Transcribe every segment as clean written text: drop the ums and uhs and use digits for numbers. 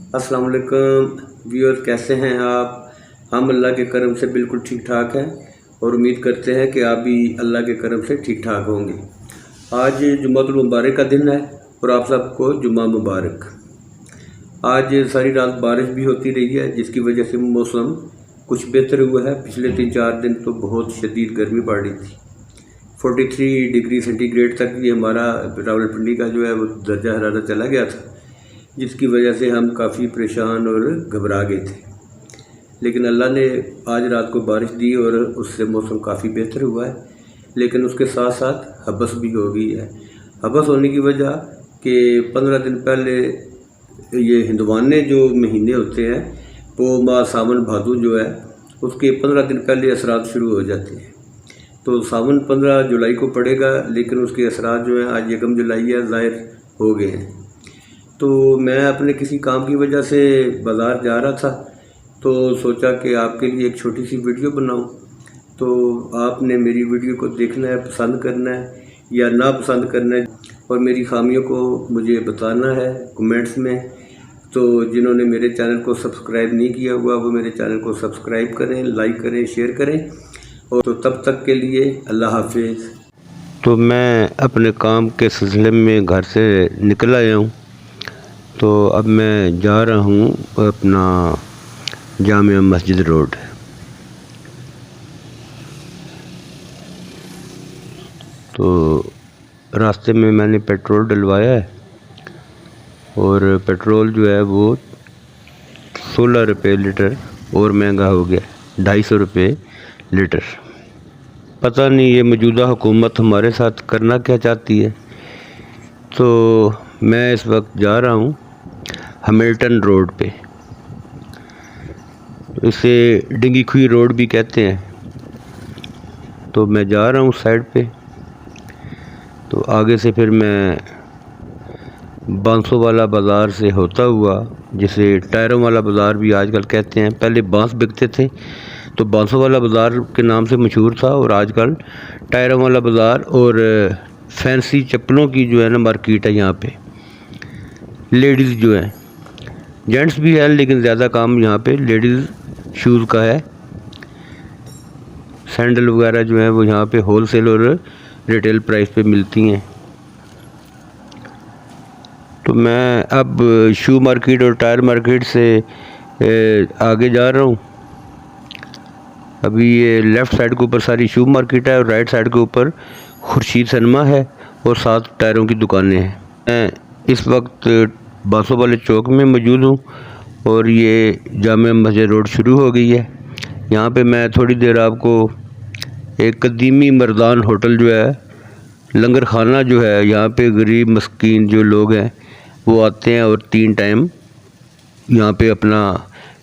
अस्सलाम वालेकुम व्यूअर, कैसे हैं आप। हम अल्लाह के करम से बिल्कुल ठीक ठाक हैं और उम्मीद करते हैं कि आप भी अल्लाह के करम से ठीक ठाक होंगे। आज जुम्मतुल मुबारक का दिन है और आप सबको जुम्मा मुबारक। आज सारी रात बारिश भी होती रही है, जिसकी वजह से मौसम कुछ बेहतर हुआ है। पिछले 3-4 दिन तो बहुत शदीद गर्मी पड़ रही थी। 43 डिग्री सेंटीग्रेड तक भी हमारा रावलपिंडी का जो है वो दर्जा हरारत चला गया था, जिसकी वजह से हम काफ़ी परेशान और घबरा गए थे। लेकिन अल्लाह ने आज रात को बारिश दी और उससे मौसम काफ़ी बेहतर हुआ है। लेकिन उसके साथ साथ हबस भी हो गई है। हबस होने की वजह कि 15 दिन पहले ये हिंदवाने जो महीने होते हैं वो माह सावन भादो जो है उसके 15 दिन पहले असरात शुरू हो जाते हैं। तो सावन 15 जुलाई को पड़ेगा, लेकिन उसके असरात जो हैं आज 1 जुलाई है ज़ाहिर हो गए हैं। तो मैं अपने किसी काम की वजह से बाज़ार जा रहा था, तो सोचा कि आपके लिए एक छोटी सी वीडियो बनाऊं। तो आपने मेरी वीडियो को देखना है, पसंद करना है या ना पसंद करना है, और मेरी खामियों को मुझे बताना है कमेंट्स में। तो जिन्होंने मेरे चैनल को सब्सक्राइब नहीं किया हुआ वो मेरे चैनल को सब्सक्राइब करें, लाइक करें, शेयर करें। और तो तब तक के लिए अल्लाह हाफिज़। तो मैं अपने काम के सिलसिले में घर से निकल आया हूँ। तो अब मैं जा रहा हूँ अपना जामिया मस्जिद रोड। तो रास्ते में मैंने पेट्रोल डलवाया है और पेट्रोल जो है वो 16 रुपये लीटर और महंगा हो गया, 250 रुपये लीटर। पता नहीं ये मौजूदा हुकूमत हमारे साथ करना क्या चाहती है। तो मैं इस वक्त जा रहा हूँ हैमिल्टन रोड पे, इसे डिंगी खुई रोड भी कहते हैं। तो मैं जा रहा हूँ साइड पे। तो आगे से फिर मैं बांसों वाला बाज़ार से होता हुआ, जिसे टायरों वाला बाज़ार भी आजकल कहते हैं, पहले बांस बिकते थे तो बांसों वाला बाज़ार के नाम से मशहूर था, और आजकल टायरों वाला बाज़ार और फैंसी चप्पलों की जो है ना मार्केट है। यहाँ पे लेडीज़ जो है, जेंट्स भी है लेकिन ज़्यादा काम यहाँ पे लेडीज़ शूज़ का है। सैंडल वगैरह जो है वो यहाँ पे होलसेल और रिटेल प्राइस पे मिलती हैं। तो मैं अब शू मार्केट और टायर मार्केट से आगे जा रहा हूँ। अभी ये लेफ़्ट साइड के ऊपर सारी शू मार्केट है और राइट साइड के ऊपर खुर्शीद सिनेमा है और 7 टायरों की दुकानें हैं। मैं इस वक्त बांसों वाले चौक में मौजूद हूँ और ये जामिया मस्जिद रोड शुरू हो गई है। यहाँ पे मैं थोड़ी देर आपको एक कदीमी मर्दान होटल जो है, लंगर खाना जो है, यहाँ पे गरीब मस्कीन जो लोग हैं वो आते हैं और 3 टाइम यहाँ पे अपना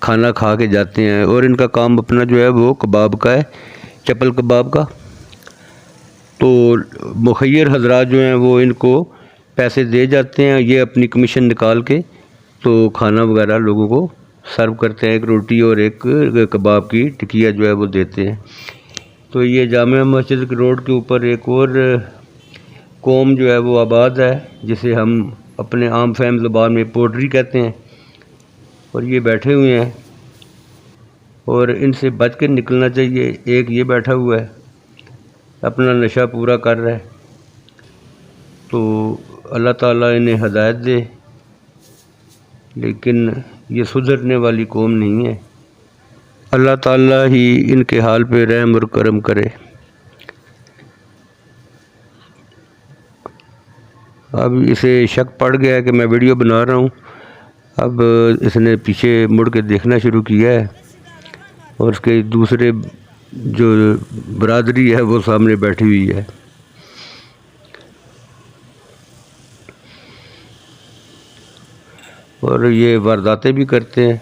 खाना खा के जाते हैं। और इनका काम अपना जो है वो कबाब का है, चप्पल कबाब का। तो मुखैर हजरात जो हैं वो इनको पैसे दे जाते हैं, ये अपनी कमीशन निकाल के तो खाना वगैरह लोगों को सर्व करते हैं। एक रोटी और एक कबाब की टिकिया जो है वो देते हैं। तो ये जामिया मस्जिद रोड के ऊपर एक और कौम जो है वो आबाद है, जिसे हम अपने आम फहम ज़बान में पोट्री कहते हैं। और ये बैठे हुए हैं और इनसे बच के निकलना चाहिए। एक ये बैठा हुआ है अपना नशा पूरा कर रहा है, तो अल्लाह ताला इन्हें हदायत दे। लेकिन ये सुधरने वाली कौम नहीं है। अल्लाह ताला ही इनके हाल पे रहम और करम करे। अब इसे शक पड़ गया है कि मैं वीडियो बना रहा हूँ। अब इसने पीछे मुड़ के देखना शुरू किया है और उसके दूसरे जो बरादरी है वो सामने बैठी हुई है। और ये वारदातें भी करते हैं।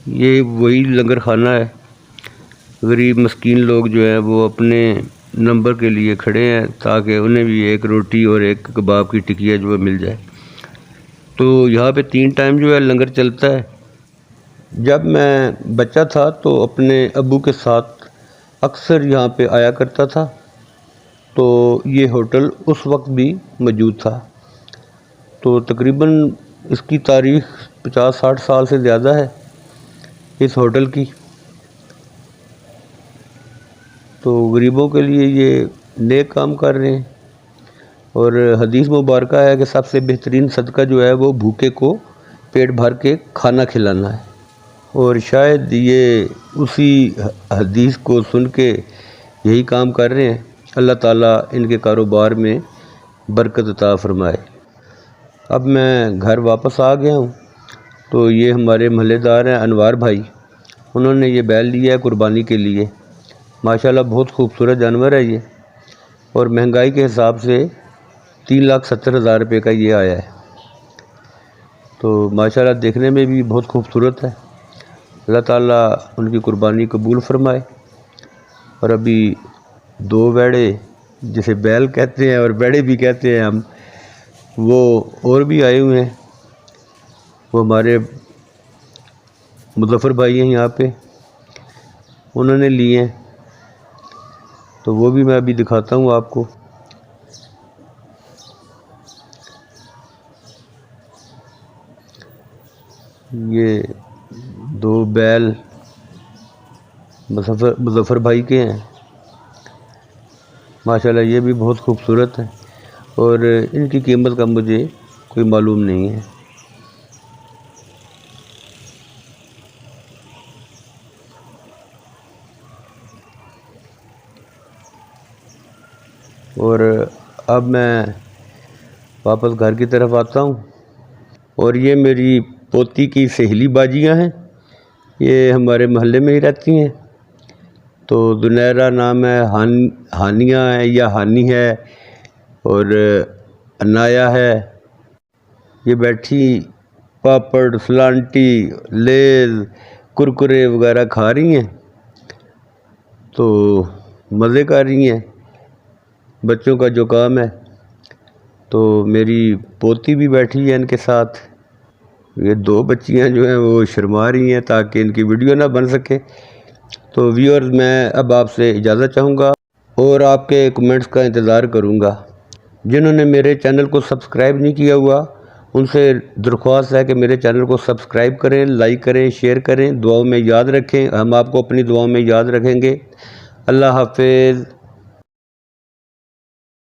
ये वही लंगर खाना है। गरीब मस्कीन लोग जो हैं वो अपने नंबर के लिए खड़े हैं ताकि उन्हें भी एक रोटी और एक कबाब की टिकिया जो है मिल जाए। तो यहाँ पे 3 टाइम जो है लंगर चलता है। जब मैं बच्चा था तो अपने अब्बू के साथ अक्सर यहाँ पे आया करता था تو یہ ہوٹل اس وقت بھی موجود تھا۔ تو تقریباً اس کی تاریخ 50-60 سال سے زیادہ ہے اس ہوٹل کی۔ تو غریبوں کے لیے یہ نیک کام کر رہے ہیں، اور حدیث مبارکہ ہے کہ سب سے بہترین صدقہ جو ہے وہ بھوکے کو پیٹ بھر کے کھانا کھلانا ہے، اور شاید یہ اسی حدیث کو سن کے یہی کام کر رہے ہیں۔ اللہ تعالیٰ ان کے کاروبار میں برکت عطا فرمائے۔ اب میں گھر واپس آ گیا ہوں، تو یہ ہمارے محلے دار ہیں انوار بھائی، انہوں نے یہ بیل لیا ہے قربانی کے لیے۔ ماشاءاللہ بہت خوبصورت جانور ہے یہ، اور مہنگائی کے حساب سے 3,70,000 روپے کا یہ آیا ہے۔ تو ماشاءاللہ دیکھنے میں بھی بہت خوبصورت ہے۔ اللہ تعالیٰ ان کی قربانی قبول فرمائے۔ اور ابھی 2 بیڑے، جسے بیل کہتے ہیں اور بیڑے بھی کہتے ہیں ہم، وہ اور بھی آئے ہوئے ہیں۔ وہ ہمارے مظفر بھائی ہیں یہاں پہ، انہوں نے لیے ہیں، تو وہ بھی میں ابھی دکھاتا ہوں آپ کو۔ یہ 2 بیل مظفر بھائی کے ہیں، ماشاءاللہ یہ بھی بہت خوبصورت ہیں، اور ان کی قیمت کا مجھے کوئی معلوم نہیں ہے۔ اور اب میں واپس گھر کی طرف آتا ہوں، اور یہ میری پوتی کی سہیلی باجیاں ہیں، یہ ہمارے محلے میں ہی رہتی ہیں۔ تو دنیرہ نام ہے، ہانیہ ہے یا ہانی ہے، اور عنایہ ہے۔ یہ بیٹھی پاپڑ، سلانٹی، لیز، کرکرے وغیرہ کھا رہی ہیں، تو مزے کر رہی ہیں، بچوں کا جو کام ہے۔ تو میری پوتی بھی بیٹھی ہے ان کے ساتھ۔ یہ 2 بچیاں جو ہیں وہ شرما رہی ہیں تاکہ ان کی ویڈیو نہ بن سکے۔ تو ویورز، میں اب آپ سے اجازت چاہوں گا اور آپ کے کمنٹس کا انتظار کروں گا۔ جنہوں نے میرے چینل کو سبسکرائب نہیں کیا ہوا، ان سے درخواست ہے کہ میرے چینل کو سبسکرائب کریں، لائک کریں، شیئر کریں، دعاؤں میں یاد رکھیں۔ ہم آپ کو اپنی دعاؤں میں یاد رکھیں گے۔ اللہ حافظ۔